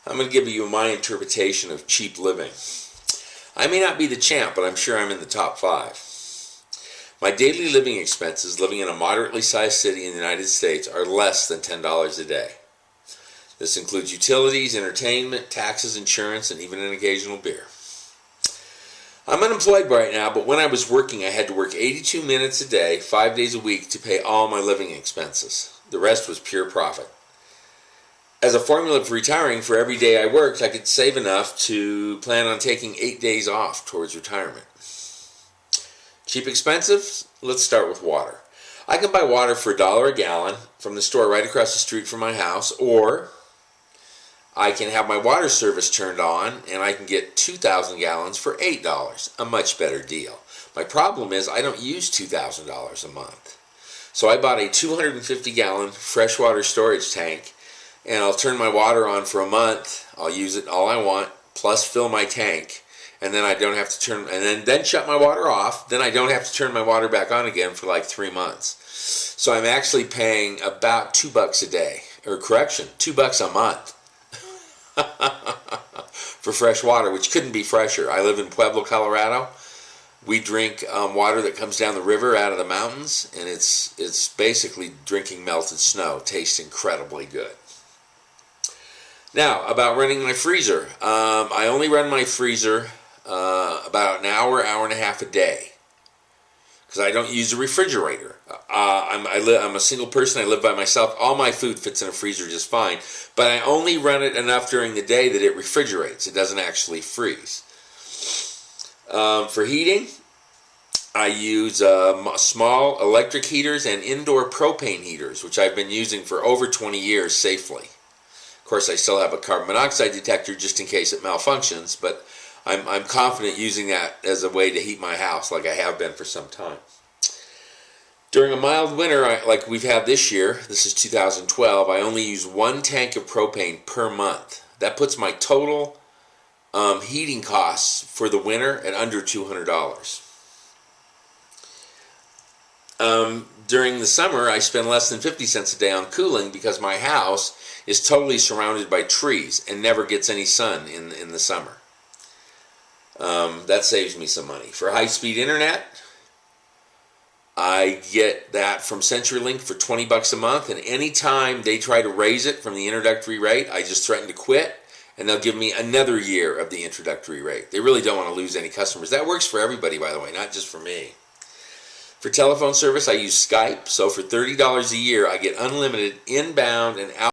I'm going to give you my interpretation of cheap living. I may not be the champ, but I'm sure I'm in the top 5. My daily living expenses, living in a moderately sized city in the United States, are less than $10 a day. This includes utilities, entertainment, taxes, insurance, and even an occasional beer. I'm unemployed right now, but when I was working, I had to work 82 minutes a day, 5 days a week, to pay all my living expenses. The rest was pure profit. As a formula for retiring, for every day I worked, I could save enough to plan on taking 8 days off towards retirement. Cheap, expensive? Let's start with water. I can buy water for $1 a gallon from the store right across the street from my house, or I can have my water service turned on and I can get 2,000 gallons for $8, a much better deal. My problem is I don't use $2,000 a month. So I bought a 250-gallon freshwater storage tank, and I'll turn my water on for a month. I'll use it all I want, plus fill my tank. And then I don't have to turn, and then shut my water off. Then I don't have to turn my water back on again for like 3 months. So I'm actually paying about $2 a day, or correction, $2 a month for fresh water, which couldn't be fresher. I live in Pueblo, Colorado. We drink water that comes down the river out of the mountains, and it's basically drinking melted snow. Tastes incredibly good. Now, about running my freezer. I only run my freezer about an hour and a half a day, because I don't use a refrigerator. I'm a single person. I live by myself. All my food fits in a freezer just fine, but I only run it enough during the day that it refrigerates. It doesn't actually freeze. For heating, I use small electric heaters and indoor propane heaters, which I've been using for over 20 years safely. Of course, I still have a carbon monoxide detector just in case it malfunctions, but I'm confident using that as a way to heat my house like I have been for some time. During a mild winter like we've had this year, this is 2012, I only use 1 tank of propane per month. That puts my total heating costs for the winter at under $200. During the summer, I spend less than 50 cents a day on cooling because my house is totally surrounded by trees and never gets any sun in the summer. That saves me some money. For high-speed internet, I get that from CenturyLink for $20 a month, and anytime they try to raise it from the introductory rate, I just threaten to quit, and they'll give me another year of the introductory rate. They really don't want to lose any customers. That works for everybody, by the way, not just for me. For telephone service, I use Skype, so for $30 a year, I get unlimited inbound and